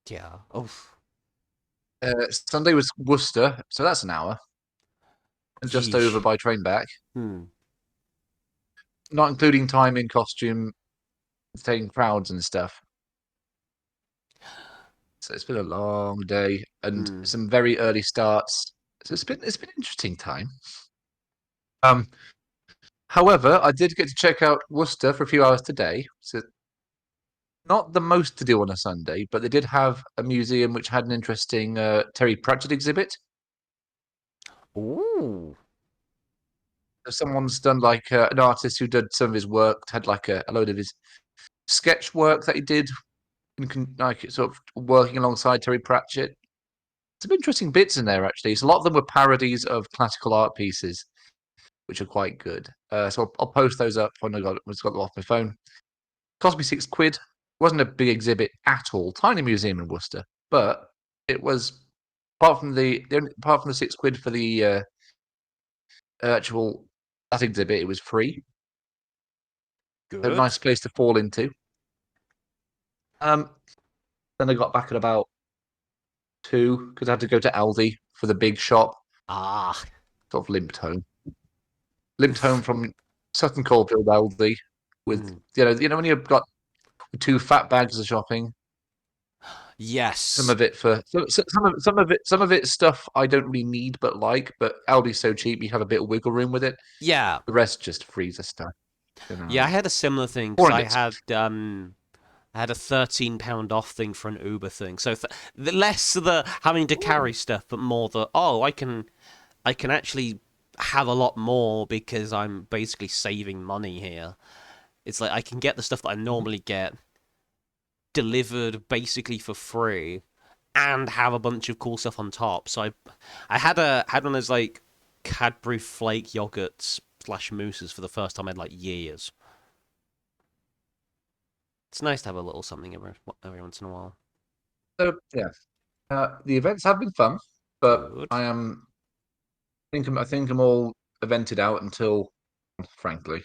Yeah. Oof. Sunday was Worcester, so that's an hour and just over Yeesh. by train back, Hmm. not including time in costume, entertaining crowds and stuff. So it's been a long day and Hmm. some very early starts. So it's been an interesting time. Um, However, I did get to check out Worcester for a few hours today. So not the most to do on a Sunday, but they did have a museum which had an interesting Terry Pratchett exhibit. Ooh. So someone's done like an artist who did some of his work, had like a load of his sketch work that he did, like sort of working alongside Terry Pratchett. Some interesting bits in there actually. So a lot of them were parodies of classical art pieces, which are quite good. So I'll post those up when I got them off my phone. Cost me £6. Wasn't a big exhibit at all. Tiny museum in Worcester, but it was apart from the £6 for the actual that exhibit, it was free. A Good. nice place to fall into. Um, then I got back at about 2 because I had to go to Aldi for the big shop. Ah. Sort of limped home from Sutton Coldfield Aldi with Hmm. when you've got 2 fat bags of shopping. Some Yes. of it for some of it stuff I don't really need but like, but Aldi's so cheap you have a bit of wiggle room with it. Yeah. The rest just freezer stuff. Yeah, I had a similar thing because Boring I bits. had a £13 off thing for an Uber thing. So the less the having to carry stuff, but more the I can actually have a lot more because I'm basically saving money here. It's like I can get the stuff that I normally get delivered basically for free and have a bunch of cool stuff on top. So I had one of those like Cadbury flake yogurts slash mousses for the first time in like years. It's nice to have a little something every once in a while. So yeah, the events have been fun, but Good. I think I'm all evented out until, frankly,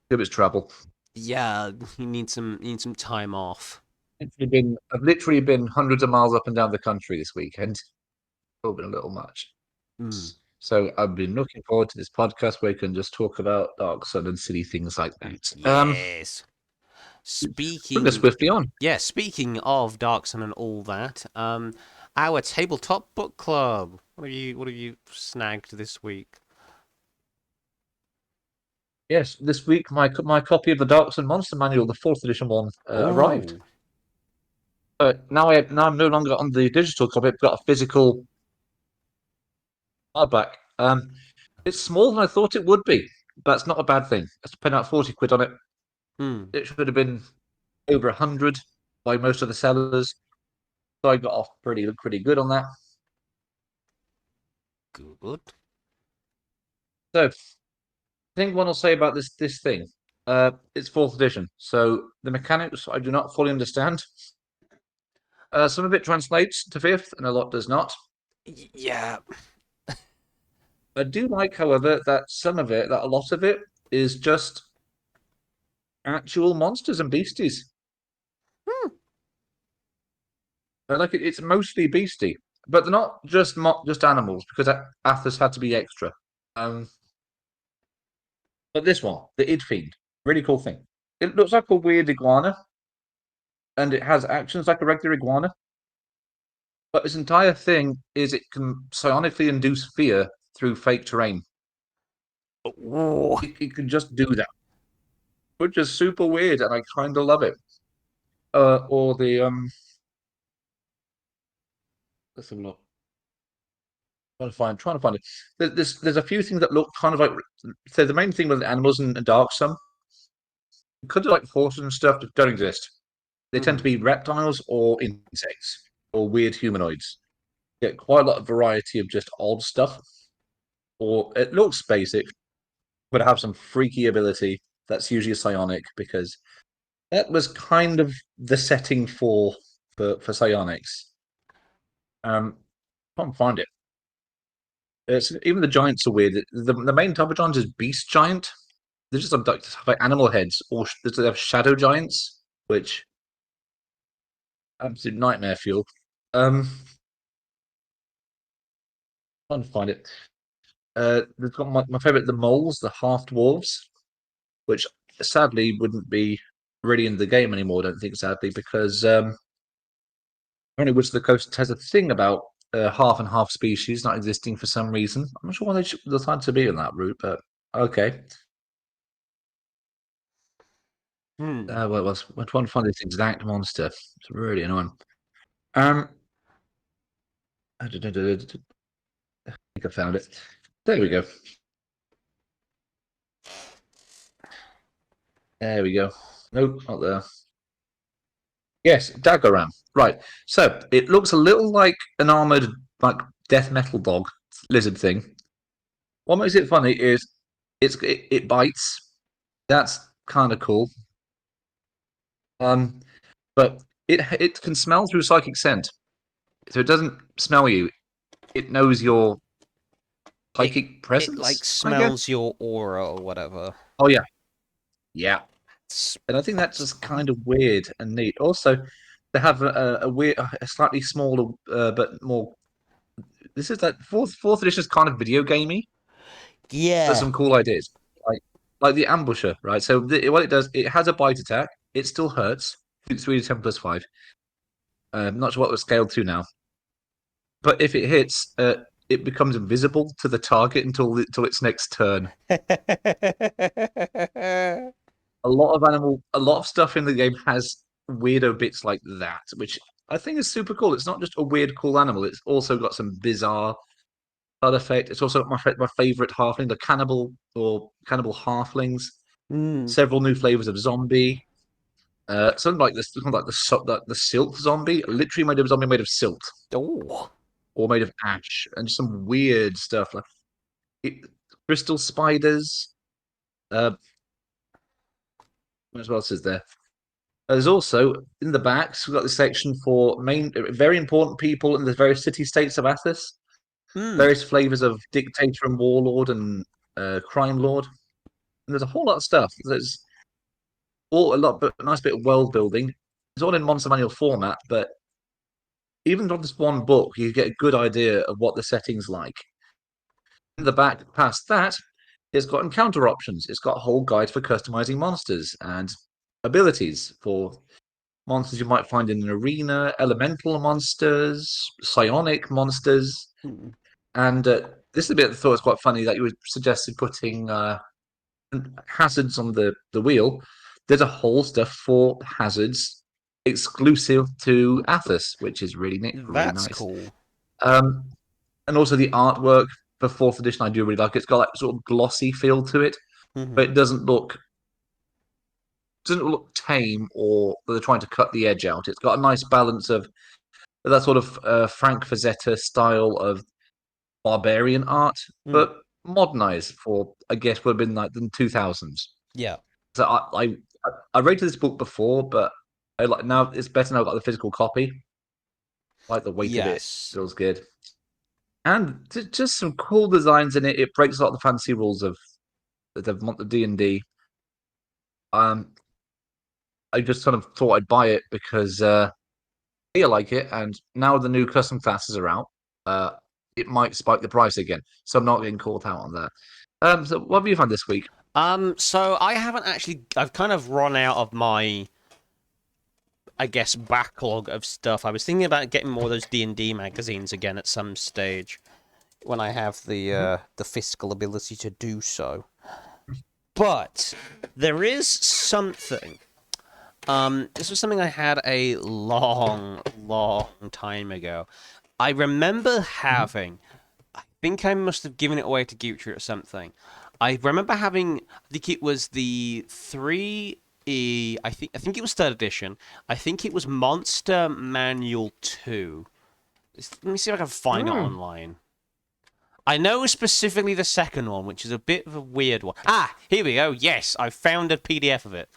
it was trouble. Yeah, you need some time off. I've literally been hundreds of miles up and down the country this weekend. It's all been a little much. Hmm. So I've been looking forward to this podcast where we can just talk about Dark Sun and silly things like that. Yes. Bring us Speaking, swiftly on. yeah, speaking of Dark Sun and all that, our tabletop book club. What have you snagged this week? Yes, this week my copy of the Dark Sun Monster Manual, the fourth edition one, arrived. Oh, Now I'm no longer on the digital copy. I've got a physical hardback. It's smaller than I thought it would be. That's not a bad thing. I spent out £40 on it. hmm, It should have been over 100 by most of the sellers. So I got off pretty good on that. good. So I think one will say about this thing. It's fourth edition, so the mechanics I do not fully understand. Some of it translates to fifth, and a lot does not. Yeah. I do like, however, that a lot of it is just actual monsters and beasties. Hmm. I like it. It's mostly beastie, but they're not just animals because Athos had to be extra. Um, but this one, the Id Fiend, really cool thing. It looks like a weird iguana, and it has actions like a regular iguana. But its entire thing is it can psionically induce fear through fake terrain. Ooh. It can just do that, which is super weird, and I kind of love it. Or the let's have a look. Trying to find it. There's a few things that look kind of like. So the main thing with animals in Dark Sun, because of like horses and stuff that don't exist, they tend to Hmm. be reptiles or insects or weird humanoids. You get quite a lot of variety of just odd stuff, or it looks basic, but have some freaky ability that's usually psionic because that was kind of the setting for psionics. Can't find it. Even the giants are weird. The main type of giant is beast giant. They're just like animal heads, or they have shadow giants, which Absolute nightmare fuel. Um, trying to find it. They've got my favorite, the moles, the half dwarves, which sadly wouldn't be really in the game anymore. I don't think, sadly, because apparently Wizards of the Coast has a thing about half and half species not existing for some reason. I'm not sure why they decided to be on that route, but okay. Hmm. We're trying to find this exact monster. It's really annoying. Um, I think I found it. There we go. There we go. Nope, not there. Yes, Daggeram. Right. So it looks a little like an armored, like death metal dog lizard thing. What makes it funny is it bites. That's kind of cool. Um, but it can smell through psychic scent, so it doesn't smell you. It knows your It psychic it like presence, I guess. smells your aura or whatever. Oh yeah, yeah. It's And I think that's just fascinating. kind of weird and neat. Also, they have a weird, a slightly smaller, but more. This is like fourth edition is kind of video gamey. There's Yeah. some cool ideas, like the ambusher, right? So what it does, it has a bite attack. It still hurts. It's 3d10 +5. I'm not sure what we're scaled to now, but if it hits, it becomes invisible to the target until its next turn. A lot of stuff in the game has weirdo bits like that, which I think is super cool. It's not just a weird, cool animal. It's also got some bizarre side effect. It's also my favorite halfling, the cannibal halflings. Hmm. Several new flavors of zombie. Something like the silt zombie, literally made of zombie made of silt Oh. or made of ash, and some weird stuff like it, crystal spiders. Uh, what else is there? There's also in the backs we've got this section for main, very important people in the various city states of Athos. Hmm. Various flavors of dictator and warlord and crime lord. And there's a whole lot of stuff. There's all a nice bit of world building. It's all in Monster Manual format, but even from this one book, you get a good idea of what the setting's like. In the back, past that, it's got encounter options. It's got a whole guide for customizing monsters and abilities for monsters you might find in an arena, elemental monsters, psionic monsters, Hmm. and this is a bit I thought was quite funny that you suggested putting hazards on the wheel. There's a whole stuff for hazards exclusive to Athos, which is really neat, really That's nice. cool. Um, and also the artwork for fourth edition, I do really like. It's got like sort of glossy feel to it, but Hmm. it doesn't look tame or they're trying to cut the edge out. It's got a nice balance of that sort of Frank Frazetta style of barbarian art, Hmm. but modernized for I guess would have been like the 2000s. Yeah. So I rated this book before, but I like now it's better now. I've got the physical copy. I like the weight of it. Yes. Feels good, and just some cool designs in it. It breaks a lot of the fantasy rules of the D&D. Um, I just sort of thought I'd buy it because I like it, and now the new custom classes are out. Uh, it might spike the price again, so I'm not getting caught out on that. So what have you found this week? So I haven't actually. I've kind of run out of my, I guess, backlog of stuff. I was thinking about getting more of those D&D magazines again at some stage when I have Mhm. the fiscal ability to do so. But there is something. This was something I had a long, long time ago. I remember Mhm. having. I think I must have given it away to Gucci or something. I remember having. I think it was the three. I think it was third edition. I think it was Monster Manual 2. Let me see if I can find it Mm. online. I know specifically the second one, which is a bit of a weird one. Ah, here we go. Yes, I found a PDF of it.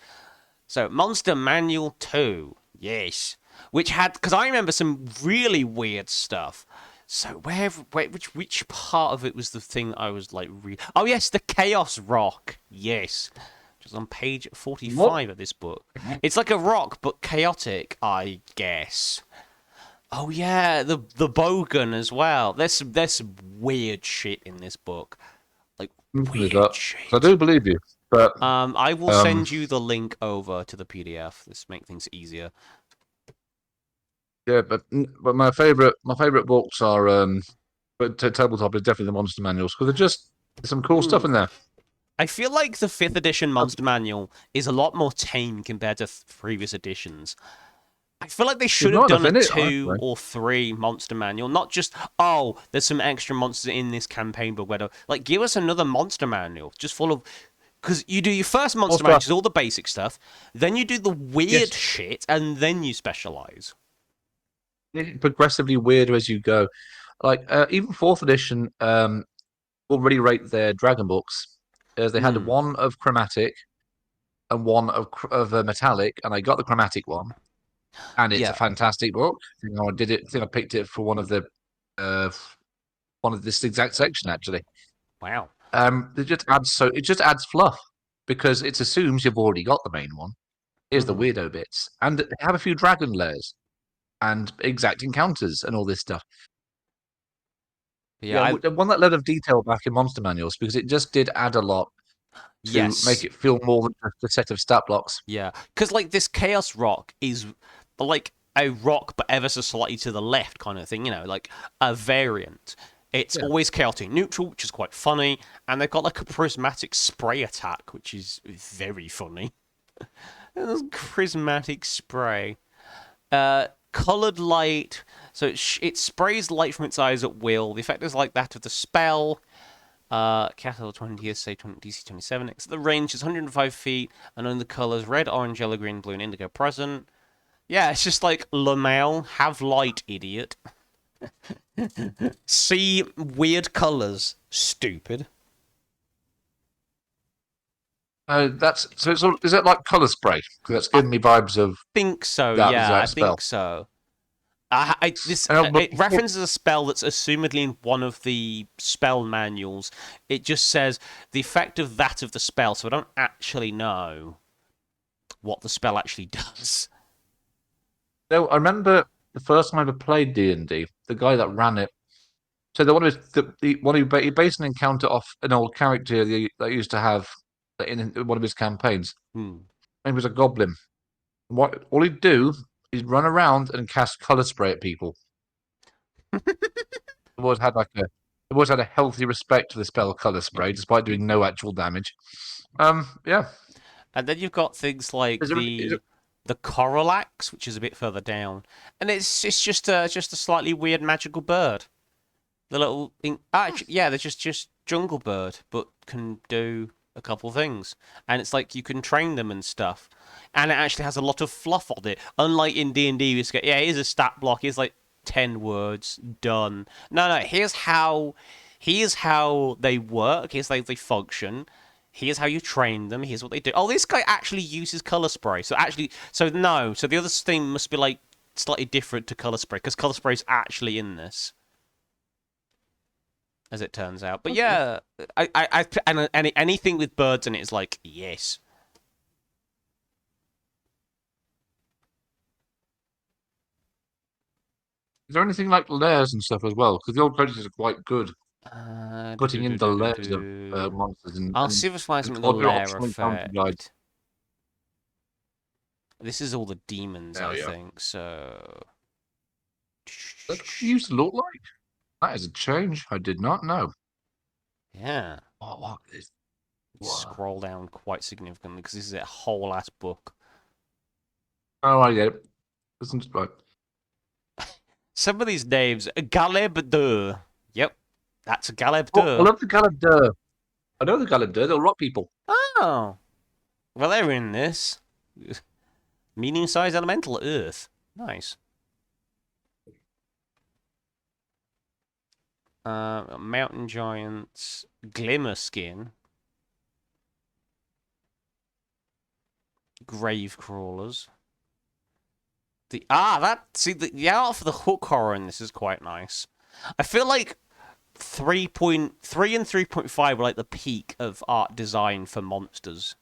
So, Monster Manual 2. Yes. Which had, because I remember some really weird stuff. So, which part of it was the thing I was like, oh, yes, the Chaos Rock. Yes. which is on page What? 45 of this book. It's like a rock, but chaotic, I guess. Oh yeah, the bogan as well. There's some weird shit in this book, like Looking it weird up. 'Cause I shit. do believe you, but I will um, send you the link over to the PDF. This make things easier. yeah, but my favorite books are but tabletop is definitely the monster manuals because there's some cool stuff Hmm. in there. I feel like the 5th edition Um, Monster Manual is a lot more tame compared to previous editions. I feel like they There's should have not enough done a in it, 2 honestly. or 3 monster manual, not just, oh, there's some extra monsters in this campaign, but whether, like, give us another monster manual just full of. Because you do your first monster manual, Also, which is all the basic stuff, then you do the weird yes, shit, and then you specialize. progressively weirder as you go. Like even fourth edition already rate their dragon books as they had Hmm. one of chromatic and one of metallic, and I got the chromatic one, and it's a Yeah. fantastic book. I think I picked it for uh, one of this exact section actually. Wow. It just adds fluff because it assumes you've already got the main one. Here's the Hmm. weirdo bits, and have a few dragon layers and exact encounters and all this stuff. Yeah. Yeah, I. I want that level of detail back in monster manuals because it just did add a lot to make Yes. it feel more than just a set of stat blocks. Yeah. Because like this chaos rock is like a rock, but ever so slightly to the left, kind of thing. You know, like a variant. It's Yeah. always chaotic neutral, which is quite funny, and they've got like a prismatic spray attack, which is very funny. Prismatic spray. Colored light. So it sprays light from its eyes at will. The effect is like that of the spell. Capital 20, say 20, DC 27. The range is 105 feet, and on the colors red, orange, yellow, green, blue, and indigo present. Yeah, it's just like Lamel, have light, idiot. See weird colors, stupid. That's so. Is it like color spray? Because that's I giving me vibes of think so. that Yeah, I exact think spell. so. But It references a spell that's assumedly in one of the spell manuals. It just says the effect of that of the spell, so I don't actually know what the spell actually does. no, I remember the first time I ever played D&D, the guy that ran it. So he based an encounter off an old character that he used to have in one of his campaigns. Hmm. And he was a goblin. What all he'd do is run around and cast color spray at people. He always had he always had a healthy respect for the spell color spray, despite doing no actual damage. Yeah. And then you've got things like Is it, the Corollax, which is a bit further down, and it's just a slightly weird magical bird. The little thing, actually, yeah, they're just jungle bird, but can do a couple things, and it's like you can train them and stuff, and it actually has a lot of fluff on it. Unlike in D&D, you just get, yeah, here's a stat block, here's like 10 words, done. No, here's how they work, here's how they function. Here's how you train them. Here's what they do. Oh, this guy actually uses color spray. So no. So the other thing must be like slightly different to color spray because color spray is actually in this, as it turns out. But okay. yeah, and anything with birds in it is like yes. Is there anything like layers and stuff as well? Because the old predators are quite good putting in the layers of monsters I'll see if I find something with or the their layer optional encounter guides. effect. This is all the demons, Oh I yeah. think. So That's what they used to look like. That is a change. I did not know. yeah, What is what? scroll down quite significantly because this is a whole ass book. Oh, I get it. Isn't right. Some of these names, Galeb de. Yep, that's a Galeb Oh, I de. love the Galadur. I know the Galadur. They'll rock people. Oh, well, they're in this. Medium-sized elemental Earth. Nice. Mountain giants, glimmer skin, grave crawlers. The art for the hook horror in this is quite nice. I feel like 3.3 and 3.5 were like the peak of art design for monsters.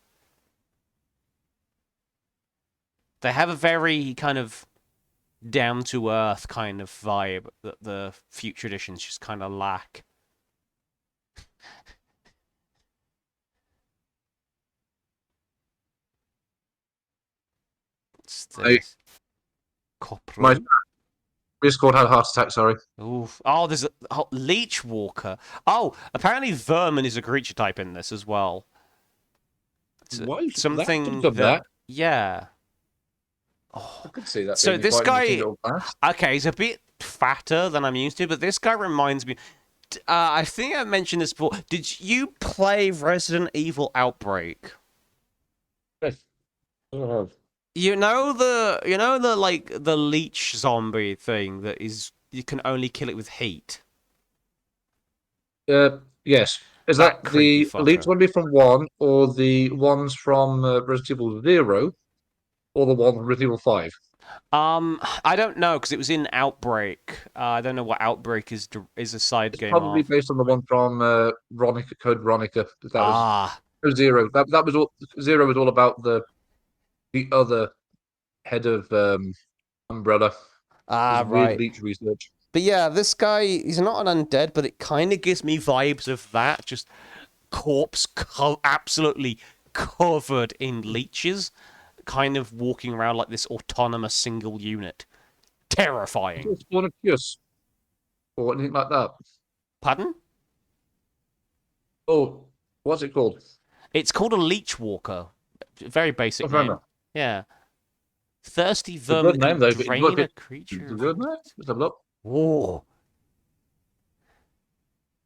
They have a very kind of down to earth kind of vibe that the future editions just kind of lack. What's My this? my Copland? Discord had a heart attack. Sorry. Oof. Oh, there's a Leech Walker. Oh, apparently Vermin is a creature type in this as well. It's Why that could have something done that, that? yeah. I Oh. could see that So being this quite an interesting guy, little class. okay, he's a bit fatter than I'm used to, but this guy reminds me. I think I mentioned this before. Did you play Resident Evil Outbreak? Yes. Oh. You know the like the leech zombie thing that is you can only kill it with heat. Yes. Is That that creepy the Elite fucker. Zombie from 1 or the ones from Resident Evil 0 or the one from Resident Evil 5? I don't know because it was in Outbreak. I don't know what Outbreak is a side It's game probably of. based on the one from Veronica, Code Veronica. That was Ah, no, 0. That was all. 0 was all about the other head of Umbrella. His weird right. leech research. But yeah, this guy, he's not an undead, but it kind of gives me vibes of that. Just absolutely covered in leeches, kind of walking around like this autonomous single unit. Terrifying. Spawn of Kios or anything like that. Pardon? Oh, what's it called? It's called a leech walker. Very basic I don't name. know. Yeah. Thirsty It's a vermin good that can name though. But look, drain a it's creature a of good name. water. Let's have a look. Oh.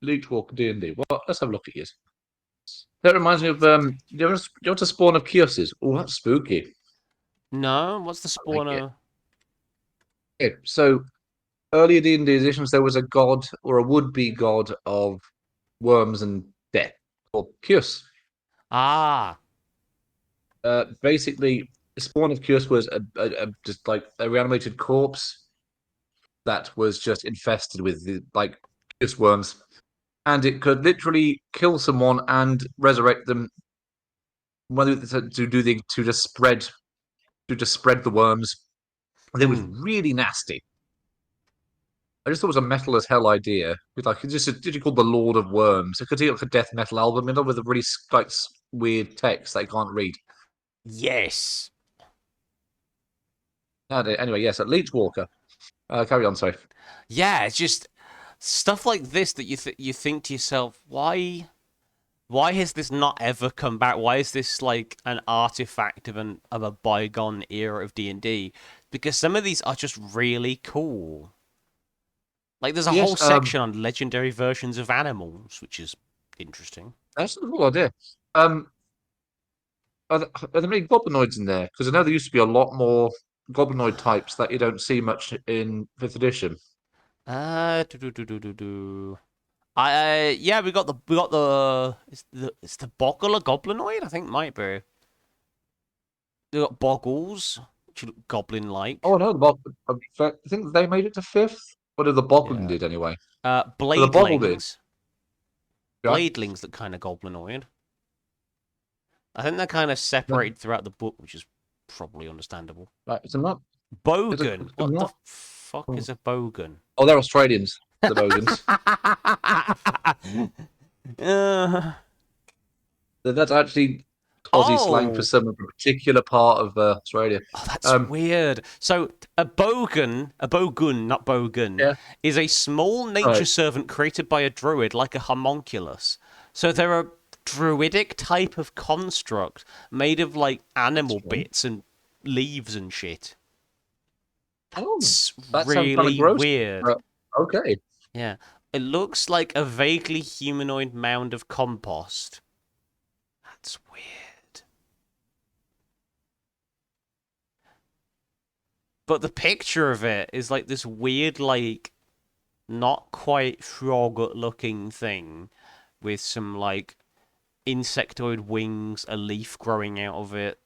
Leech Walker D&D. Well, let's have a look at yours. That reminds me of do you want a spawn of Kioses? Oh, that's spooky. No, what's the I like it. spawner? Okay, so earlier D&D editions, there was a god or a would-be god of worms and death called Kios. Ah. Basically, the spawn of Kios was just like a reanimated corpse that was just infested with like Kios worms, and it could literally kill someone and resurrect them. Whether to do the to just spread the worms, and it was Hmm. really nasty. I just thought it was a metal as hell idea. With like just a digital the Lord of Worms. It could be like a death metal album, with a really like weird text that I can't read. Yes. Anyway, yes, at Leech Walker. Carry on, sorry. Yeah, it's just stuff like this that you think to yourself, why has this not ever come back? Why is this like an artifact of a bygone era of D&D? Because some of these are just really cool. Like there's a whole Yes, section on legendary versions of animals, which is interesting. that's the whole idea. Um, are there many goblinoids in there? Because I know there used to be a lot more goblinoid types that you don't see much in fifth edition. Do do do do do do. I yeah, we got the it's the Boggle a goblinoid. I think might be. We got Boggles, which look goblin Oh like. no, I think they made it to fifth. What did the Boggle Yeah. did anyway? The Boggle did. Bladelings. Yeah. Bladelings look kind of goblinoid. I think they're kind of No, separated throughout the book, which is probably understandable. right, it's not. Bogan. It's What the not. fuck is a bogan? Oh, they're Australians, the Bogans. uh, That's actually Aussie slang for oh, some particular part of Australia. Oh, that's Um, weird. So a bogun, not bogan, yeah, is a small nature right. servant created by a druid, like a homunculus. So they're a druidic type of construct made of like That's animal strange. bits and leaves and shit. Oh, That's that sounds kind of really gross. weird. But okay. Yeah. It looks like a vaguely humanoid mound of compost. That's weird. But the picture of it is like this weird, like, not quite frog looking thing with some like insectoid wings, a leaf growing out of it,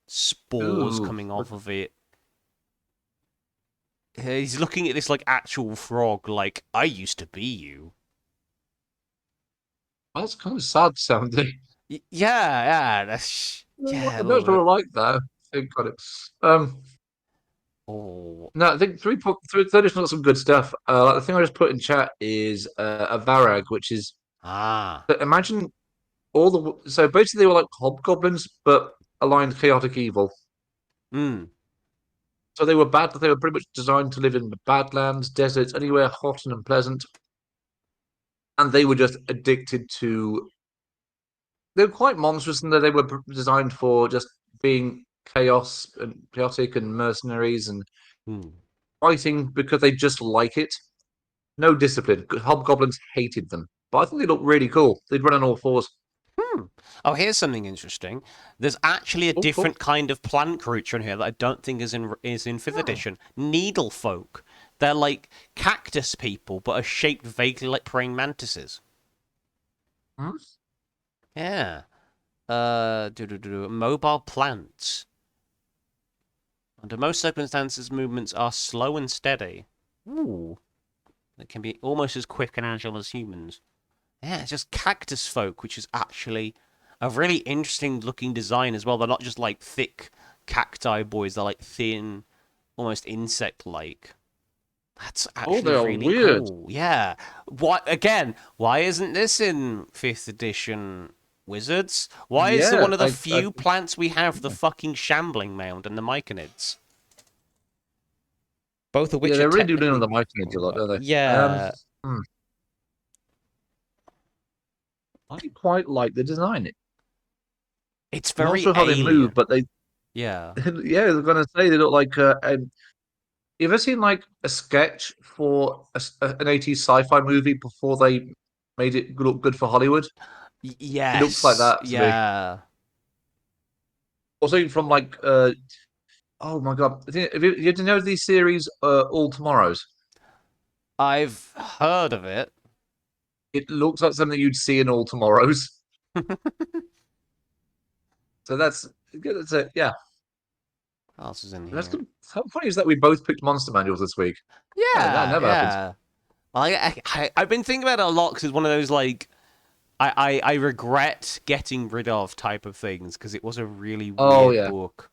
spores Ooh, coming off of it. He's looking at this like actual frog, like, I used to be you. that's kind of sad sounding. Yeah, yeah, that's I yeah, a don't little sort bit. of like that. got it. Oh, No, I think third edition got some good stuff. Like the thing I just put in chat is a Varag, which is ah, imagine all the so basically they were like hobgoblins, but aligned chaotic evil. hmm, So they were bad. They were pretty much designed to live in the badlands, deserts, anywhere hot and unpleasant, and they were just addicted to. They were quite monstrous in that they were designed for just being chaos and chaotic and mercenaries and hmm. fighting because they just like it. No discipline. Hobgoblins hated them, but I think they looked really cool. They'd run on all fours. Hmm. Oh, here's something interesting. There's actually a Oh, cool. different kind of plant creature in here that I don't think is in fifth Hmm. edition. Needle folk. They're like cactus people, but are shaped vaguely like praying mantises. Hmm? Yeah. Mobile plants. Under most circumstances, movements are slow and steady. Ooh. They can be almost as quick and agile as humans. Yeah, it's just cactus folk, which is actually a really interesting looking design as well. They're not just like thick cacti boys, they're like thin, almost insect like. That's Oh, they actually are really weird. cool. Yeah. Why isn't this in 5th edition Wizards? Why is it Yeah, one of the few plants we have the fucking shambling mound and the myconids? Both of yeah, which are they really do lean on technically the microneeds a lot, don't they? yeah. Hmm. I quite like the design. It's I'm not very sure how they move, alien. but they, Yeah. yeah, they're gonna say they look like. You ever seen like a sketch for an 80s sci-fi movie before they made it look good for Hollywood? It looks like Yes. that to me. Yeah. Also from like, oh my God, you know these series, All Tomorrows? I've heard of it. It looks like something you'd see in All Tomorrows. So that's it. Yeah, What else is in and that's here? good. How funny is that we both picked monster manuals this week? That Yeah, never happens. yeah. I've been thinking about it a lot because it's one of those like I regret getting rid of type of things because it was a really Oh weird yeah, book.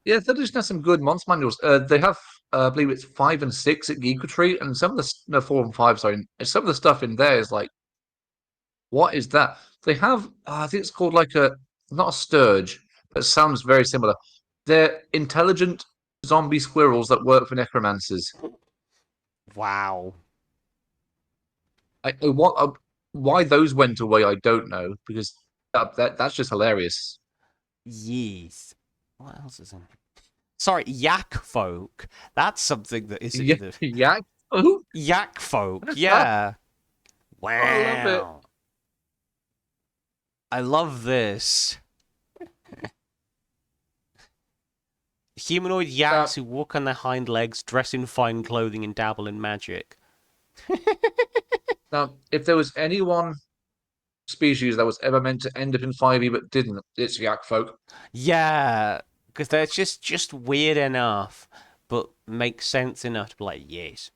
yeah. They just have some good monster manuals. They have, I believe it's 5 and 6 at Geek Retreat, and some of the no 4 and 5. Sorry, and some of the stuff in there is like, what is that? They have, I think it's called like a not a sturge, but it sounds very similar. They're intelligent zombie squirrels that work for necromancers. Wow. What why those went away, I don't know because that's just hilarious. Yes. What else is in here? Sorry, yak folk. That's something that isn't Yeah, in the yeah. Oh, yak folk. I Yeah. love it. Wow. I love this. Humanoid Uh, yaks who walk on their hind legs, dress in fine clothing, and dabble in magic. Now, if there was any one species that was ever meant to end up in 5e but didn't, it's yak folk. Yeah, because they're just weird enough, but make sense enough to be like, yes.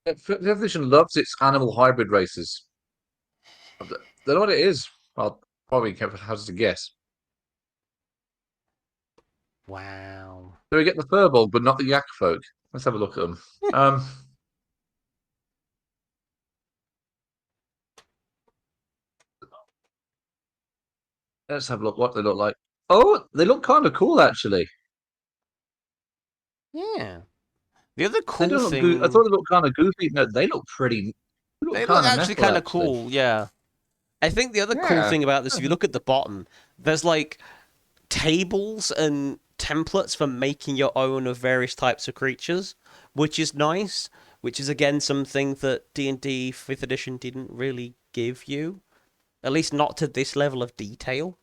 Fifth edition loves its animal hybrid races. They know what it is. Well, probably can't hazard to guess. Wow. So we get the furbolg, but not the yak folk. Let's have a look at them. Um, let's have a look what they look like. Oh, they look kind of cool actually. Yeah. The other They cool don't look good. I thought thing, they looked kind of goofy. No, they look pretty. They look they look kind of actually metal kind of actually. cool. Yeah. I think the other cool Yeah. thing about this, if you look at the bottom, there's like tables and templates for making your own of various types of creatures, which is nice. Which is again something that D&D 5th edition didn't really give you, at least not to this level of detail.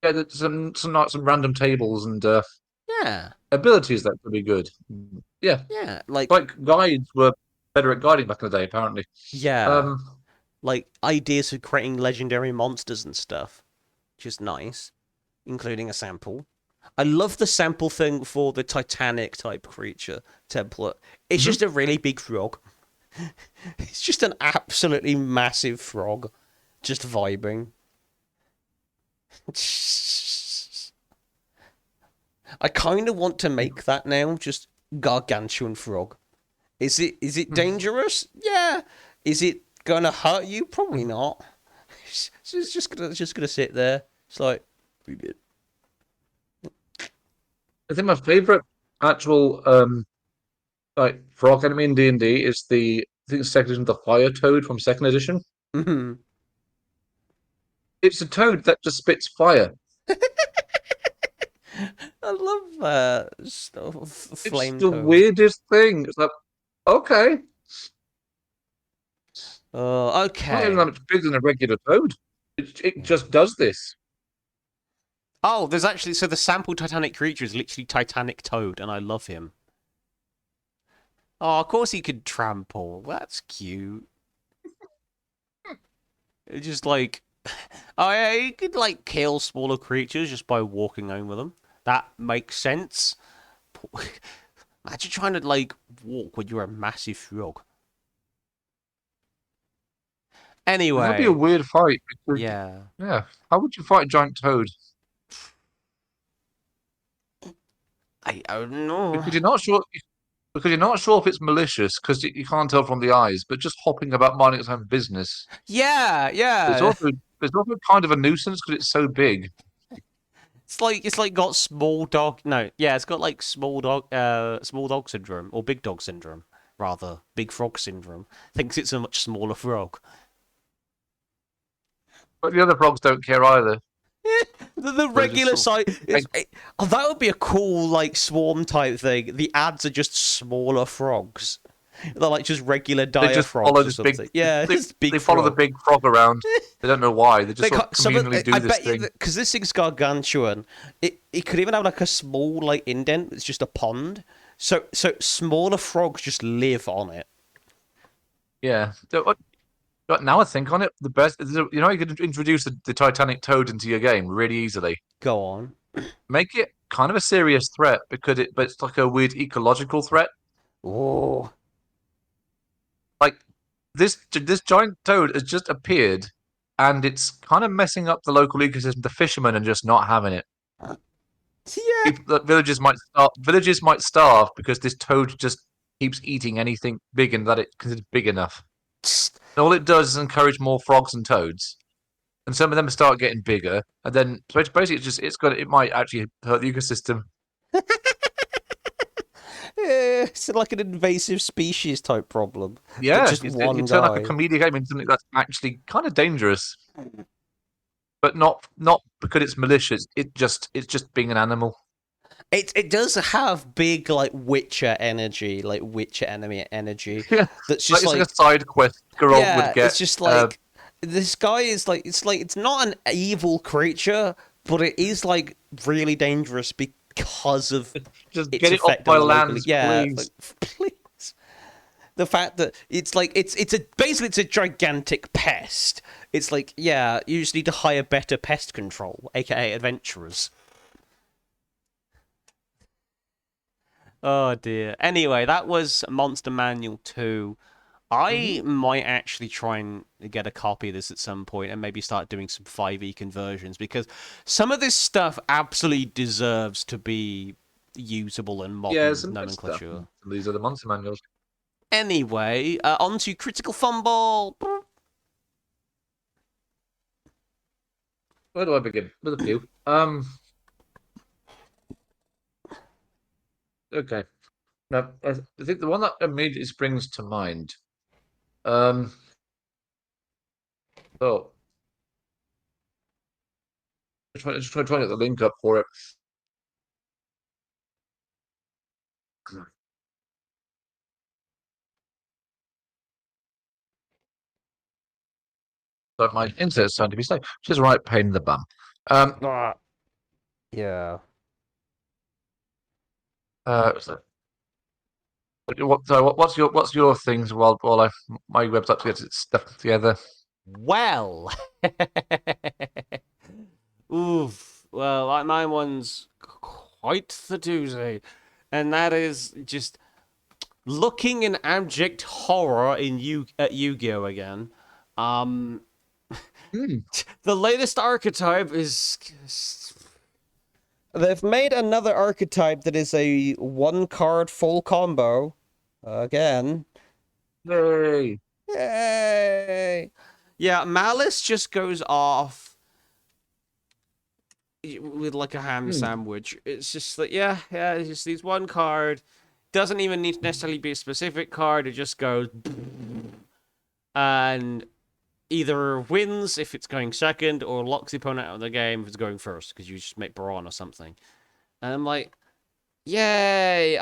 Yeah, there's some random tables and Yeah, abilities that could be good. Yeah, yeah, like like guides were better at guiding back in the day, apparently. yeah, Um, like ideas for creating legendary monsters and stuff, which is nice, including a sample. I love the sample thing for the Titanic type creature template. It's mhm. just a really big frog. It's just an absolutely massive frog, just vibing. I kind of want to make that now. Just gargantuan frog. Is it dangerous? Yeah. Is it gonna hurt you? Probably not. It's just gonna sit there. It's like. I think my favorite actual like frog enemy in D&D is I think it's second edition, the fire toad from second edition. Mhm. It's a toad that just spits fire. I love stuff. It's Flame the toad. weirdest thing. It's like, okay, Oh, it's not even that okay. much bigger than a regular toad. It just does this. Oh, there's actually the sample Titanic creature is literally Titanic Toad, and I love him. Oh, of course he could trample. That's cute. It's just like, oh yeah, he could like kill smaller creatures just by walking over them. That makes sense. Imagine trying to like walk when you're a massive frog. That'd be a Anyway, weird fight because, yeah, yeah, how would you fight a giant toad? I don't know. Because you're not sure. Because you're not sure if it's malicious, because you can't tell from the eyes, but just hopping about minding its own business. Yeah, It's yeah. also it's also kind of a nuisance because it's so big. It's like got small dog. No, yeah, it's got like small dog syndrome or big dog syndrome, rather big frog syndrome. Thinks it's a much smaller frog. But the other frogs don't care either. The They're just regular sort of size. egg- Oh, that would be a cool like swarm type thing. The ads are just smaller frogs. They're like just regular they dire just follow frogs or this big. something. Yeah, They, just big they follow the frog. big frog around. They don't know why. They just They sort of got some of. communally I do this bet you thing. because this thing's gargantuan. It could even have like a small like indent. It's just a pond. So smaller frogs just live on it. Yeah. But now I think on it, the best. You could introduce the Titanic toad into your game really easily. Go on. Make it kind of a serious threat but it's like a weird ecological threat. Oh. Like this giant toad has just appeared, and it's kind of messing up the local ecosystem. The fishermen are just not having it. Yeah. Villages might starve because this toad just keeps eating anything big and that it considers big enough. And all it does is encourage more frogs and toads, and some of them start getting bigger. And then so it's basically it might actually hurt the ecosystem. It's like an invasive species type problem, but Yeah, just you one turn like a guy. comedic game into something that's actually kind of dangerous, but not because it's malicious. It's just being an animal. It does have big like Witcher energy, like Witcher enemy energy. Yeah, That's just it's like a like side quest Geralt would yeah, get. it's just like this guy is like it's not an evil creature, but it is like really dangerous because of Just its get it off effect on my the local. lands, Yeah, like please. please. The fact that it's like it's a basically it's a gigantic pest. It's like yeah, you just need to hire better pest control, aka adventurers. Oh dear. Anyway, that was Monster Manual 2. I Mhm. might actually try and get a copy of this at some point and maybe start doing some 5e conversions because some of this stuff absolutely deserves to be usable in Yeah, modern some good stuff. nomenclature. These are the monster manuals. Anyway, on to Critical Fumble. Where do I begin? With a few. Okay. Now, I think the one that immediately springs to mind. Um, oh, just try to get the link up for it. So my internet's starting to be slow, which is a right pain in the bum. Um, Ah, yeah. so what's your things while my website gets its stuff together? Well. Oof. Well, my one's quite the doozy. And that is just looking in abject horror in at Yu-Gi-Oh again. Um, Hmm. The latest archetype is. They've made another archetype that is a one card full combo. Again. Yay. Yay! Yeah, Malice just goes off with like a ham Hmm. sandwich. It's just like, yeah, it's just these one card. Doesn't even need to necessarily be a specific card. It just goes. And either wins if it's going second or locks the opponent out of the game if it's going first because you just make Brawn or something. And I'm like, yay!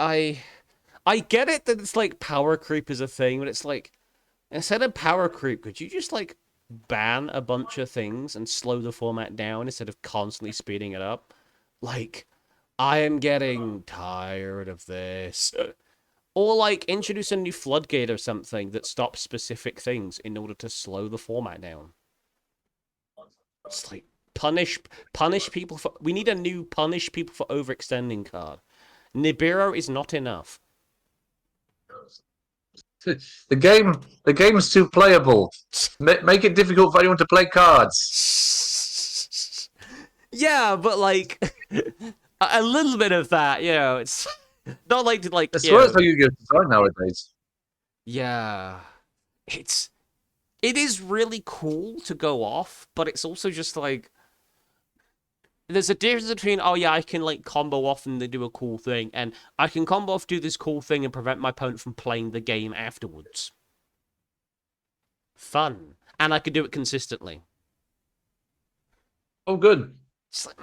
I get it that it's like power creep is a thing, but it's like instead of power creep, could you just like ban a bunch of things and slow the format down instead of constantly speeding it up? Like, I am getting tired of this. Or like introduce a new floodgate or something that stops specific things in order to slow the format down. It's like punish people for. We need a new punish people for overextending card. Nibiru is not enough. The game is too playable. Make it difficult for anyone to play cards. Yeah, but like a little bit of that, it's not like I swear it's how you get design nowadays. yeah. It's it is really cool to go off, but it's also just like there's a difference between oh yeah, I can like combo off and they do a cool thing, and I can combo off, do this cool thing, and prevent my opponent from playing the game afterwards. Fun, and I could do it consistently. Oh, good. It's like,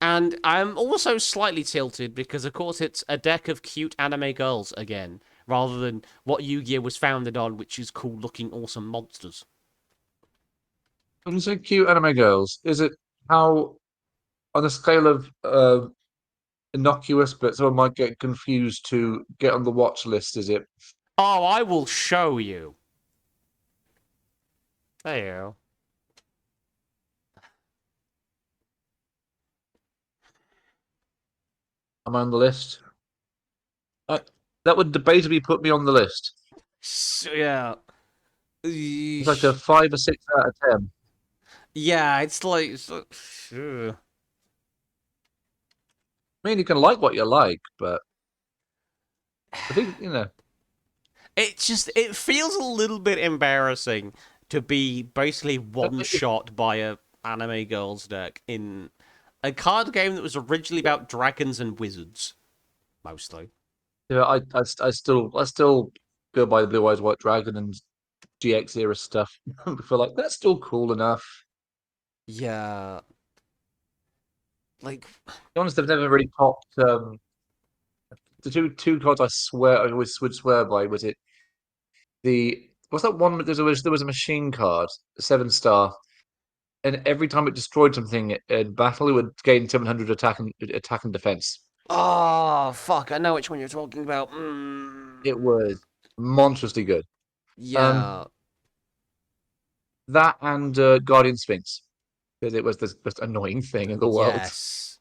and I'm also slightly tilted because, of course, it's a deck of cute anime girls again, rather than what Yu-Gi-Oh was founded on, which is cool-looking, awesome monsters. When you say cute anime girls, is it how on a scale of innocuous, but someone might get confused to get on the watch list? Is it? Oh, I will show you. There you go. Am I on the list? Uh, that would debatably put me on the list. So, yeah. It's like a 5 or 6 out of 10. Yeah, ugh. I mean, you can like what you like, but I think It feels a little bit embarrassing to be basically one if, shot by a anime girls deck in a card game that was originally about dragons and wizards, mostly. I still go by the Blue Eyes White Dragon and GX era stuff. I feel like that's still cool enough. Yeah, like To be honest, they've never really topped the two cards. I swear I always would swear by. Was it the what's that one? There was a machine card, a 7 star, and every time it destroyed something in battle, it would gain 700 attack and defense. oh fuck, I know which one you're talking about. It was monstrously good. Um, Yeah, that and Guardian Sphinx, because it was the most annoying thing in the world. yes,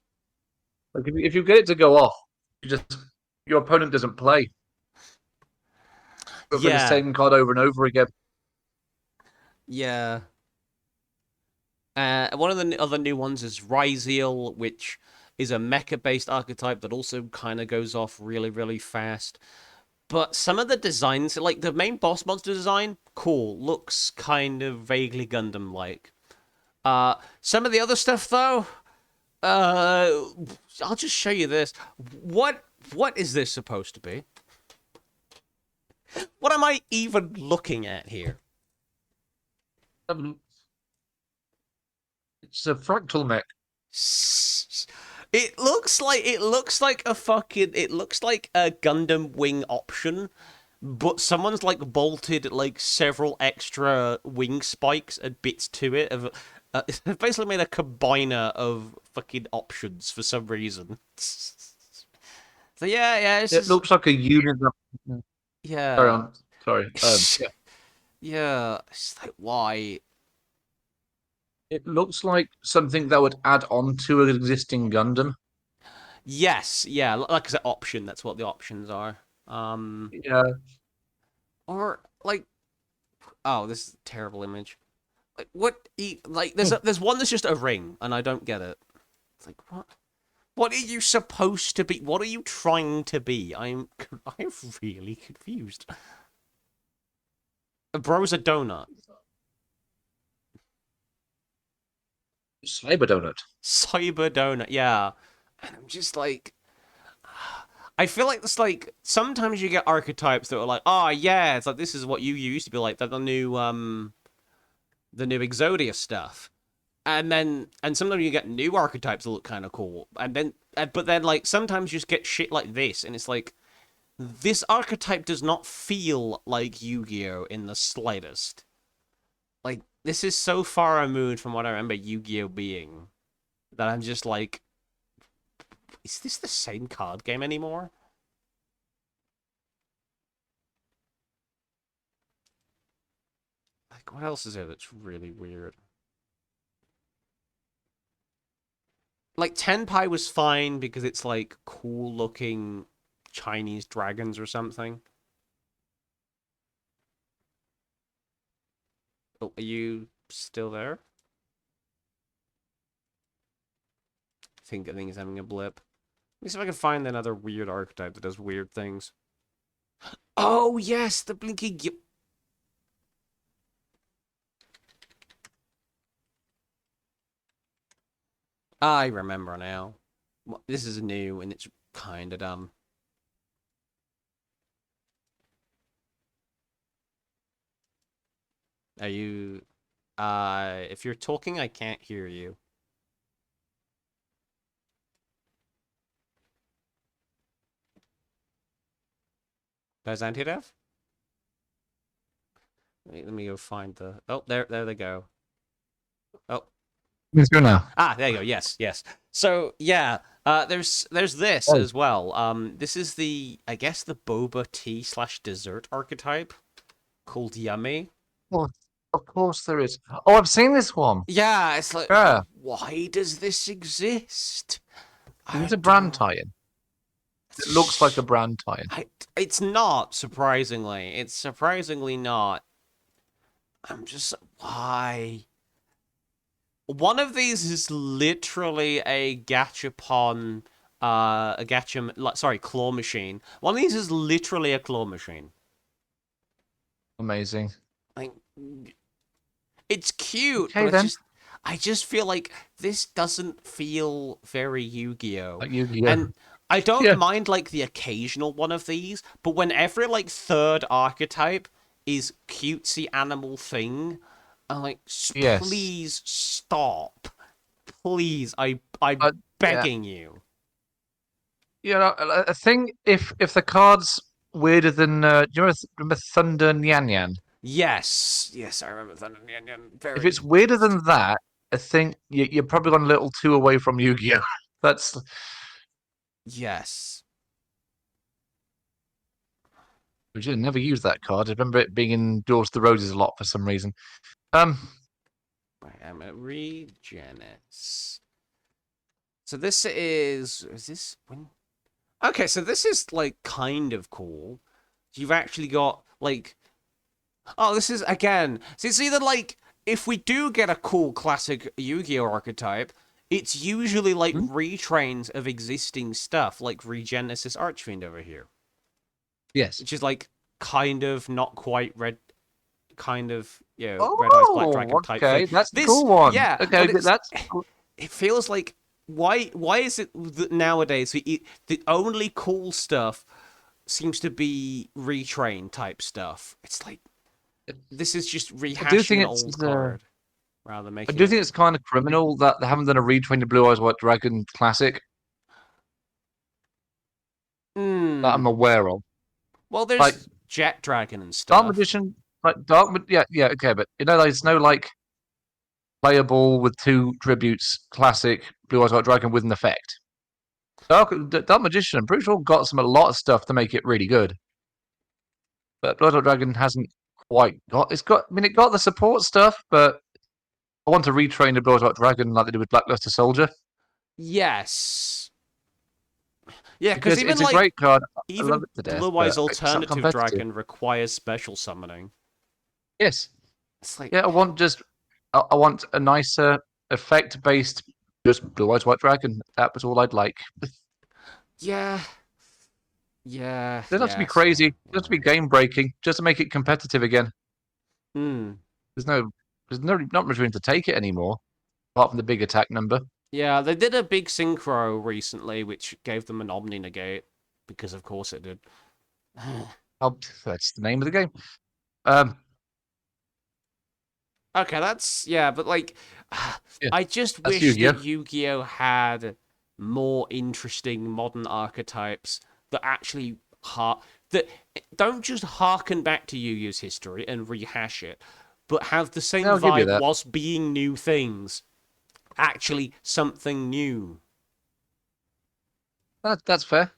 Like if you get it to go off, you just your opponent doesn't play. But for the yeah, same card over and over again. yeah. One of the other new ones is Ryzeal, which is a mecha-based archetype that also kind of goes off really, really fast. But some of the designs, like the main boss monster design, cool, looks kind of vaguely Gundam-like. Some of the other stuff though, uh, I'll just show you this. What is this supposed to be? What am I even looking at here? It's a fractal mech. It looks like a Gundam wing option, but someone's like bolted like several extra wing spikes and bits to it. It's basically made a combiner of fucking options for some reason. So yeah, it's It just looks like a unit. Carry yeah, on. Sorry. Yeah. yeah. It's like why? It looks like something that would add on to an existing Gundam. Yes, yeah. Like I said, option. That's what the options are. Yeah. Or like, oh, this is a terrible image. Like, like, there's one that's just a ring, and I don't get it. It's like, what? What are you supposed to be? What are you trying to be? I'm really confused. A bro's a donut. Cyber donut. Cyber donut, yeah. And I'm just like, I feel like it's like sometimes you get archetypes that are like, oh yeah, it's like this is what you used to be like the new Exodia stuff. And sometimes you get new archetypes that look kind of cool. But then like sometimes you just get shit like this and it's like this archetype does not feel like Yu-Gi-Oh in the slightest. Like this is so far removed from what I remember Yu-Gi-Oh being that I'm just like, is this the same card game anymore? Like, what else is there that's really weird? Like, Tenpai was fine because it's, like, cool-looking Chinese dragons or something. Oh, are you still there? I think he's having a blip. Let me see if I can find another weird archetype that does weird things. Oh, yes! The blinky... I remember now. This is new, and it's kind of dumb. Are you... if you're talking, I can't hear you. Byzantian? Let me go find the... Oh, there they go. Oh. Let's go now. Ah, there you go. Yes, yes. So, yeah, there's this Oh, as well. This is I guess the boba tea slash dessert archetype called Yummy. well, of course there is. Oh, I've seen this one. Yeah, it's like, Yeah, why does this exist? it's I a brand don't... tie-in. It looks like a brand tie-in. It's not, surprisingly. It's surprisingly not. I'm just... Why? One of these is literally a gachapon, claw machine. One of these is literally a claw machine. Amazing. Like, it's cute, Okay but then. I just feel like this doesn't feel very Yu-Gi-Oh. Like Yu-Gi-Oh. And I don't Yeah. mind like the occasional one of these, but when every like third archetype is cutesy animal thing, I'm like, Yes. please stop. Please, I'm Yeah. begging you. You know, I think if the card's weirder than do you remember Thunder Nyan Nyan? Yes, yes, I remember Thunder Nyan If very. it's weirder than that, I think you're probably gone a little too away from Yu-Gi-Oh. That's Yes. we should never use that card. I remember it being in Doors to the Roses a lot for some reason. I am a Regenis. So this is this when? Okay, so this is like kind of cool. You've actually got like, oh, this is again. So it's either like if we do get a cool classic Yu-Gi-Oh archetype, it's usually like Hmm? retrains of existing stuff, like Regenesis Archfiend over here, Yes. which is like kind of not quite red, kind of Red Eyes Black Oh, Dragon type thing. okay. That's the This, cool one. yeah, Okay, but it's that's it feels like why is it that nowadays the only cool stuff seems to be retrain type stuff? It's like this is just I do rehashing think an it's old card rather than I making do it. think it's kind of criminal that they haven't done a retrain of Blue Eyes White Dragon classic that Hmm. I'm aware of. Well, Like there's Jet Dragon and Dark stuff. Magician, yeah, yeah, okay, but there's no like playable with two tributes classic Blue Eyes White Dragon with an effect. Dark Magician, I'm pretty sure got a lot of stuff to make it really good, but Blue Eyes White Dragon hasn't quite got. It's got. I mean, it got the support stuff, but I want to retrain the Blue Eyes White Dragon like they did with Blackluster Soldier. Yes. Yeah, because because even it's a great card. I love even it to death, Blue but Eyes it's not Alternative competitive. Dragon requires special summoning. Yes. It's like, Yeah, I want a nicer effect based just blue eyes white dragon. That was all I'd like. yeah, yeah, Doesn't have to be yes, yeah, crazy. Doesn't have to be game breaking. Just to make it competitive again. yeah. Hmm. There's no not much room to take it anymore, apart from the big attack number. Yeah, they did a big synchro recently, which gave them an Omni Negate, because of course it did. Oh, that's the name of the game. Um, Okay, that's yeah, but like, yeah, I just that's wish that Yu-Gi-Oh. Yu-Gi-Oh had more interesting modern archetypes that actually that don't just harken back to Yu-Gi's history and rehash it, but have the Yeah, same I'll give you vibe that. whilst being new things. Actually, something new. That's fair.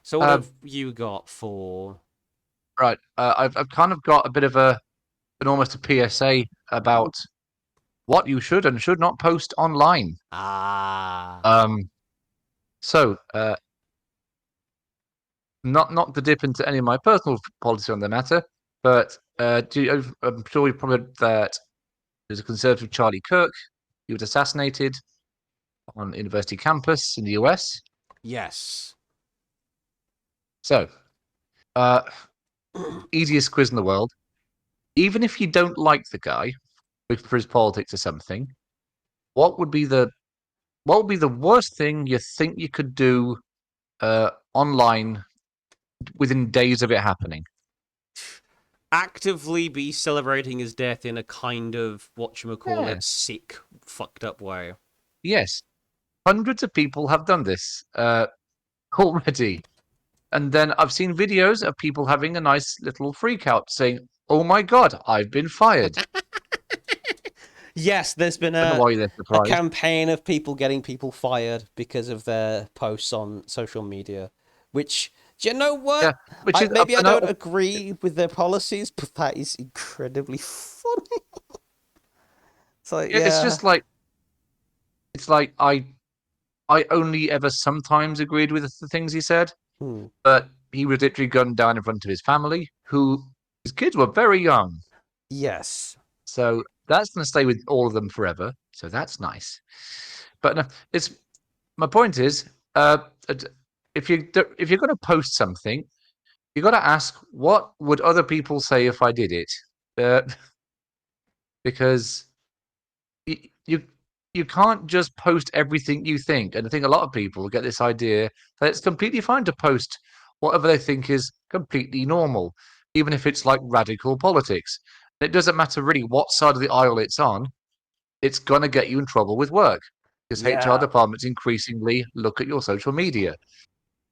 So, what Um, have you got for? right. I've kind of got a bit of an almost a PSA about what you should and should not post online. Ah, Um, so not to dip into any of my personal policy on the matter, but I'm sure you've probably heard that there's a conservative Charlie Kirk. He was assassinated on university campus in the US. yes. So, uh, easiest quiz in the world. Even if you don't like the guy for his politics or something, what would be the what would be the worst thing you think you could do online within days of it happening? Actively be celebrating his death in a kind of Yeah. whatchamacallit sick, fucked up way. Yes. Hundreds of people have done this already. And then I've seen videos of people having a nice little freak out saying, "Oh my God, I've been fired." Yes, there's been I don't know why they're a surprised. campaign of people getting people fired because of their posts on social media, which do you know Yeah, what? which is Maybe I and don't agree with their policies, but that is incredibly funny. It's like, it's yeah. just like it's like I only ever sometimes agreed with the things he said, Hmm. but he was literally gunned down in front of his family, who his kids were very young. Yes. So that's going to stay with all of them forever. So that's nice. But no, it's my point is, uh, if you're going to post something, you got to ask what would other people say if I did it, uh, because you, you you can't just post everything you think. And I think a lot of people get this idea that it's completely fine to post whatever they think is completely normal, even if it's like radical politics. It doesn't matter really what side of the aisle it's on. It's gonna get you in trouble with work because HR Yeah. departments increasingly look at your social media.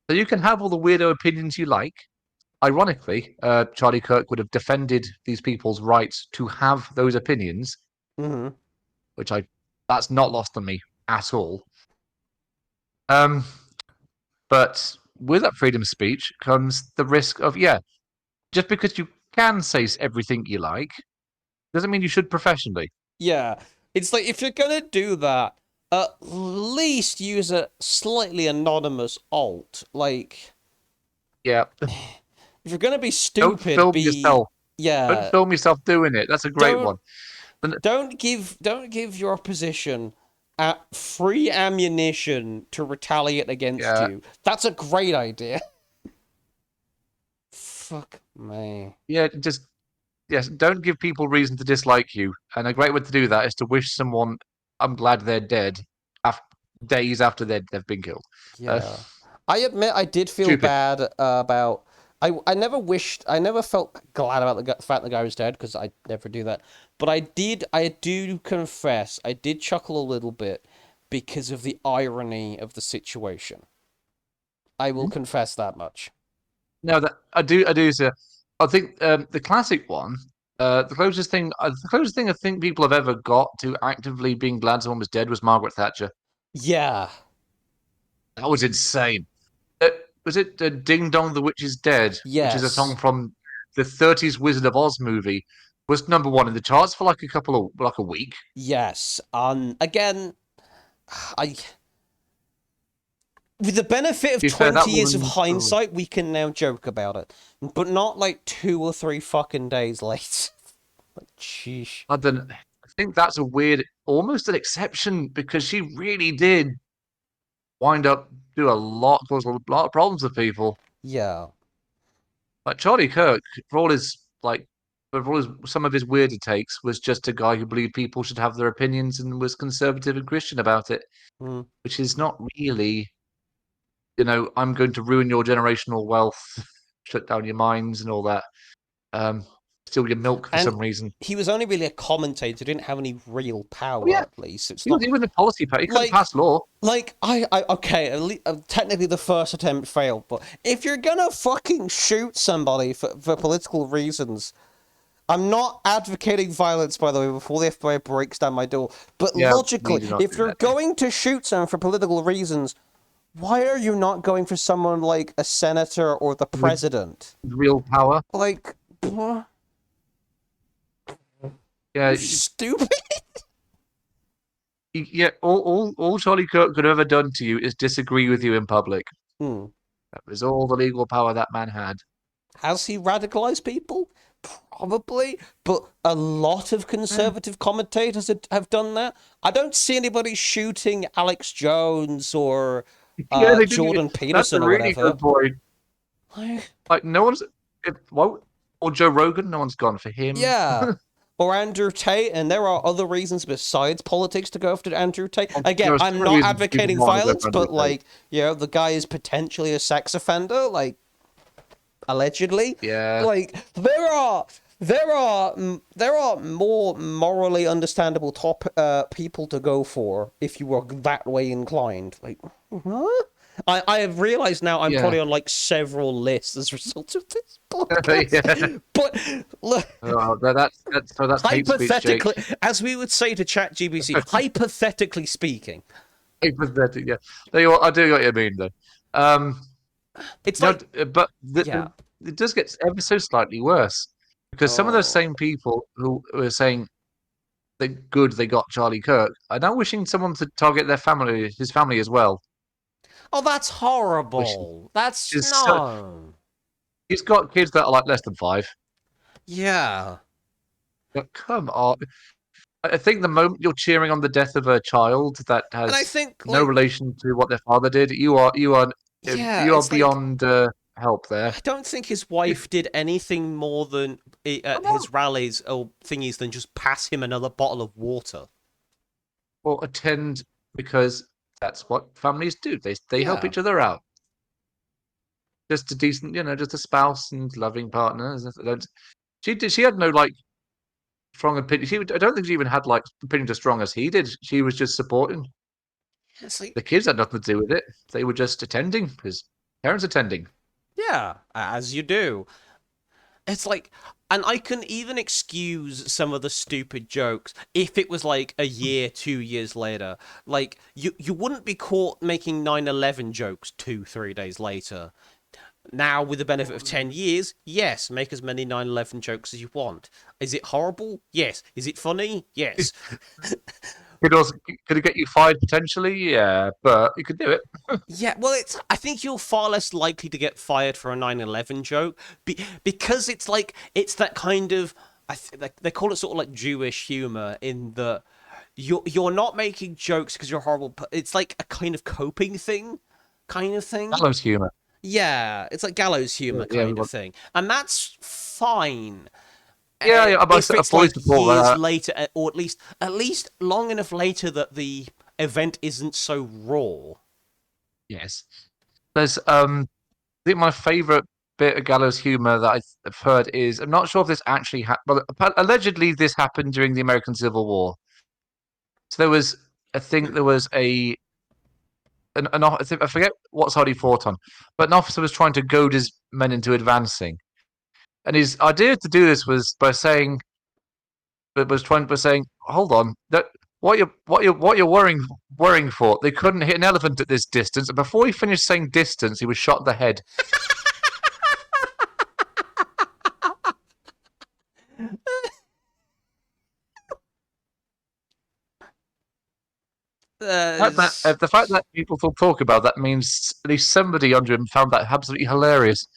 So you can have all the weirdo opinions you like. Ironically, Charlie Kirk would have defended these people's rights to have those opinions, Hmm. which I that's not lost on me at all. Um, but with that freedom of speech comes the risk of just because you can say everything you like doesn't mean you should professionally. Yeah. It's like if you're gonna do that, at least use a slightly anonymous alt. Like, Yeah, if you're gonna be don't stupid, film be yourself. Don't yeah. film yourself doing it. That's a great Don't one. But don't give your opposition free ammunition to retaliate against yeah, you. That's a great idea. Fuck me. yeah, just yes, don't give people reason to dislike you. And a great way to do that is to wish someone, "I'm glad they're dead," after, days after they've been killed. Uh, Yeah. I admit I did feel stupid. bad about. I never wished. I never felt glad about the fact the guy was dead because I never do that. But I did. I do confess. I did chuckle a little bit because of the irony of the situation. I will confess that much. No, that I do. Sir. I think the classic one, the closest thing I think people have ever got to actively being glad someone was dead was Margaret Thatcher. Yeah. That was insane. Was it "Ding Dong, the Witch is Dead," which is a song Yes. from the '30s Wizard of Oz movie? Was number one in the charts for like a week. Yes. Again, I with the benefit of To be fair, 20 that years of woman. Oh, hindsight, we can now joke about it. But not like 2 or 3 fucking days late. Like, sheesh. I don't. I think that's a weird, almost an exception because she really did wind up do cause a lot of problems with people. Yeah. Like Charlie Kirk, for all his like, for all his some of his weirder takes, was just a guy who believed people should have their opinions and was conservative and Christian about it, Mm. which is not really, I'm going to ruin your generational wealth, shut down your minds and all that. Um, Steal your milk for And some reason. he was only really a commentator, didn't have any real Oh power, yeah, at least. It's he was not even a policy paper. He couldn't like pass law. okay, technically the first attempt failed, but if you're gonna fucking shoot somebody for political reasons, I'm not advocating violence, by the way, before the FBI breaks down my door, but Yeah, we logically, do not if do you're that here. going to shoot someone for political reasons, why are you not going for someone like a senator or the With president? real power. Like, you Yeah, stupid. yeah. All Charlie Kirk could have ever done to you is disagree with you in public. Hmm. That was all the legal power that man had. Has he radicalized people? Probably, but a lot of Yeah, conservative commentators have done that. I don't see anybody shooting Alex Jones or yeah, they do. Jordan That's a Peterson or really whatever. good point. Like, Like no one's, or Joe Rogan. No one's gone for him. yeah. Or Andrew Tate, and there are other reasons besides politics to go after Andrew Tate. Again, There are so I'm many not reasons people advocating want to go violence, for Andrew but Tate. like, the guy is potentially a sex offender, like allegedly. Yeah, Like there are more morally understandable people to go for if you were that way inclined. Like, huh? I have realized now I'm yeah, probably on like several lists as a result of this yeah. podcast. But look, Oh, that's hate speech, Jake. hypothetically, as we would say to ChatGPT, hypothetically speaking, Pathetic, yeah. I do what you mean, though. Um, it's like, but yeah, it does get ever so slightly worse because some of those oh, same people who were saying they got Charlie Kirk are now wishing someone to target his family as well. oh, that's Which horrible. That's is so, no, he's got kids that are like less than 5. yeah. But come on, I think the moment you're cheering on the death of a child that And I has think, no like, relation to what their father did, yeah, you are it's like, beyond help there. I don't think his wife did anything more than at Come on. his rallies or thingies than just pass him another bottle of water. Or attend because that's what families do. They help Yeah. each other out. Just a decent, just a spouse and loving partner. She did. She had no like strong opinion. I don't think she even had like opinions as strong as he did. She was just supporting. It's like, The kids had nothing to do with it. They were just attending because parents attending. yeah, as you do. It's like, and I can even excuse some of the stupid jokes if it was like a year, 2 years later. Like, you wouldn't be caught making 9/11 jokes 2, 3 days later. Now, with the benefit of 10 years, yes, make as many 9/11 jokes as you want. Is it horrible? Yes. Is it funny? Yes. Could it get you fired potentially? Yeah, but you could do it. Yeah, well, I think you're far less likely to get fired for a 9/11 joke because it's like, it's that kind of, like, they call it sort of like Jewish humor in the, you're not making jokes because you're horrible, it's like a kind of coping thing, kind of thing. Gallows humor. Yeah, it's like gallows humor Yeah, kind of thing. And that's fine. yeah. If I it's fully like support years that. later, or at least long enough later that the event isn't so raw. Yes. There's I think my favorite bit of Gallows humor that I've heard is I'm not sure if this actually happened, but allegedly this happened during the American Civil War. So I think there was I forget what side he fought on, but an officer was trying to goad his men into advancing, and his idea to do this was by saying, hold on, that what you're worrying for? They couldn't hit an elephant at this distance. And before he finished saying distance, he was shot in the head. The fact that people still talk about that means at least somebody under him found that absolutely hilarious.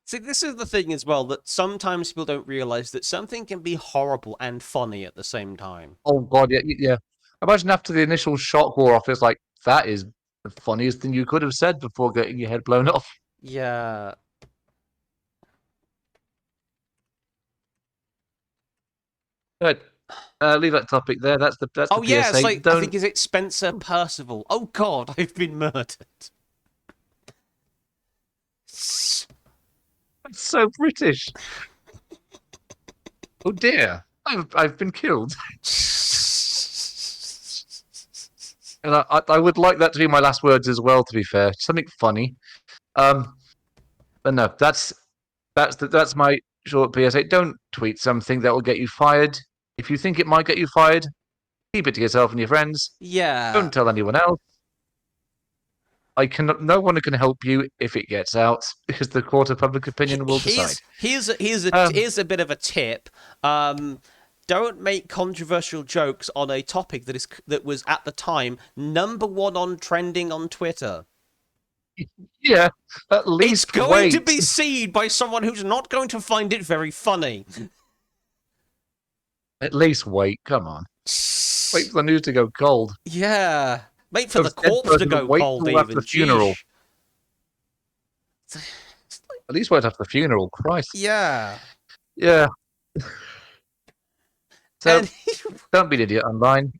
See, this is the thing as well, that sometimes people don't realize that something can be horrible and funny at the same time. Oh god, yeah. Imagine after the initial shock wore off, it's like that is the funniest thing you could have said before getting your head blown off. Yeah. But leave that topic there. That's the Oh yeah, it's PSA. like, I think, is it Spencer Percival? Oh god, I've been murdered. That's so British. Oh dear, I've been killed. And I would like that to be my last words as well. To be fair, something funny. But no, that's my short PSA. Don't tweet something that will get you fired. If you think it might get you fired, keep it to yourself and your friends. Yeah. Don't tell anyone else. No one can help you if it gets out, because the court of public opinion will decide. Here's a bit of a tip. Don't make controversial jokes on a topic that was at the time #1 on trending on Twitter. Yeah, at least it's going to be seen by someone who's not going to find it very funny. At least wait. Come on. Wait for the news to go cold. Yeah. Wait for the corpse to go cold, even. After the funeral. At least wait after the funeral. Christ. Yeah. Yeah. So, don't be an idiot online.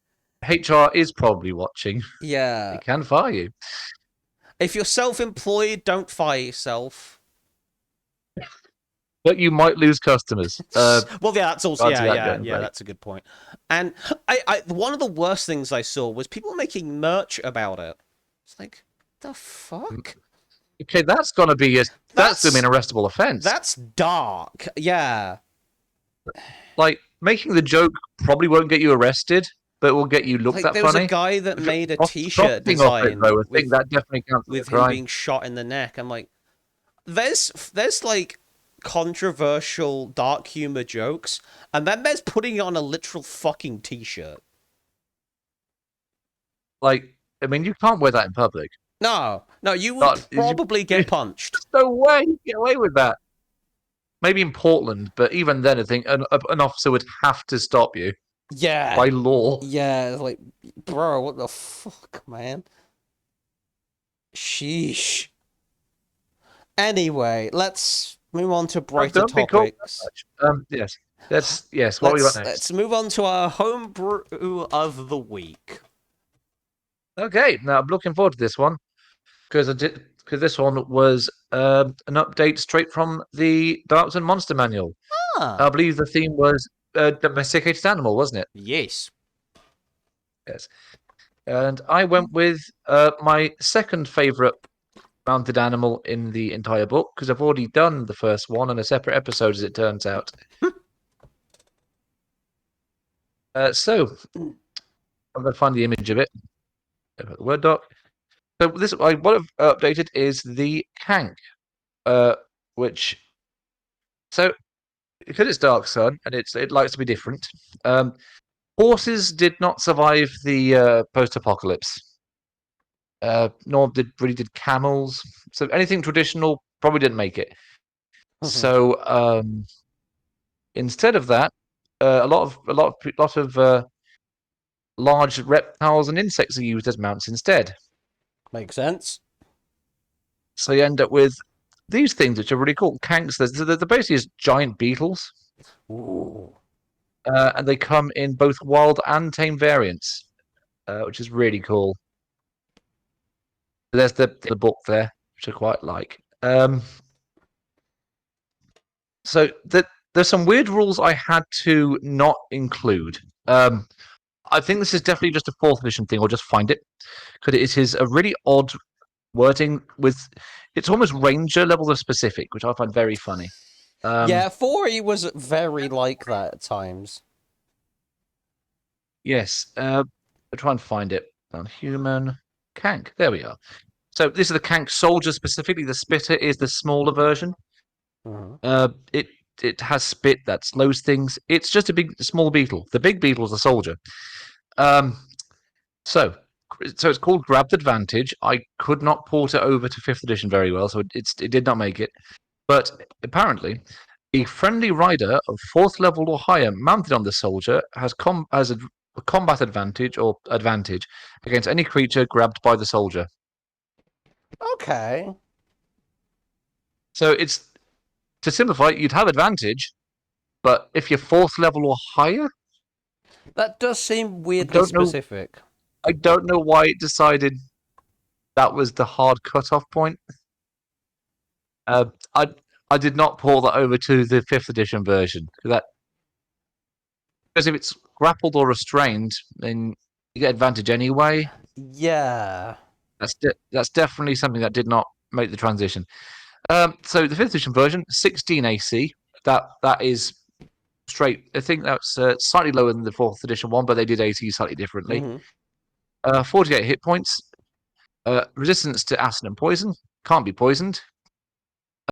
HR is probably watching. Yeah. They can fire you. If you're self-employed, don't fire yourself. But you might lose customers. Well, yeah, that's also that's a good point. And I one of the worst things I saw was people making merch about it. It's like, the fuck? Okay, that's gonna be an arrestable offense. That's dark. Yeah. Like, making the joke probably won't get you arrested, but it will get you looked at funny. There was a guy that made a T-shirt design I think that definitely counts with him being shot in the neck. I'm like, there's like controversial dark humor jokes, and then there's putting it on a literal fucking T-shirt. Like, I mean, you can't wear that in public. No, you would probably get punched. There's no way you get away with that. Maybe in Portland, but even then, I think an officer would have to stop you. Yeah. By law. Yeah, like, bro, what the fuck, man? Sheesh. Anyway, let's move on to brighter topics. Yes. What we got next? Let's move on to our homebrew of the week. Okay, now I'm looking forward to this one because this one was an update straight from the Darks and Monster Manual. I believe the theme was domesticated animal, wasn't it? Yes. Yes. And I went with my second favourite mounted animal in the entire book, because I've already done the first one on a separate episode, as it turns out. So, I'm going to find the image of it. The Word doc. So what I've updated is the Kank, which... So, because it's Dark Sun, and it likes to be different, horses did not survive the post-apocalypse. Nor did camels. So anything traditional probably didn't make it. So instead of that, a lot of large reptiles and insects are used as mounts instead. Makes sense. So you end up with these things, which are really cool. Kanks. They're basically just giant beetles. Ooh. And they come in both wild and tame variants, which is really cool. There's the book there, which I quite like. So there's some weird rules I had to not include. I think this is definitely just a 4th edition thing, or just find it, because it is a really odd wording with... It's almost ranger levels of specific, which I find very funny. Yeah, 4E was very like that at times. Yes. I'll try and find it. Human Kank. There we are. So this is the Kank Soldier specifically. The Spitter is the smaller version. It has spit that slows things. It's just a small beetle. The big beetle is the soldier. Um, so it's called Grabbed Advantage. I could not port it over to 5th edition very well, so it did not make it. But apparently, a friendly rider of 4th level or higher mounted on the soldier has a combat advantage or advantage against any creature grabbed by the soldier. Okay. So it's to simplify, you'd have advantage, but if you're 4th level or higher, That does seem I weirdly don't know. specific. I don't know why it decided that was the hard cutoff point. Uh, I I did not pull that over to the 5th edition version because if it's grappled or restrained, then you get advantage anyway. Yeah. That's definitely something that did not make the transition. So the 5th edition version, 16 AC. That is straight. I think that's slightly lower than the 4th edition one, but they did AC slightly differently. Mm-hmm. 48 hit points. Resistance to acid and poison. Can't be poisoned.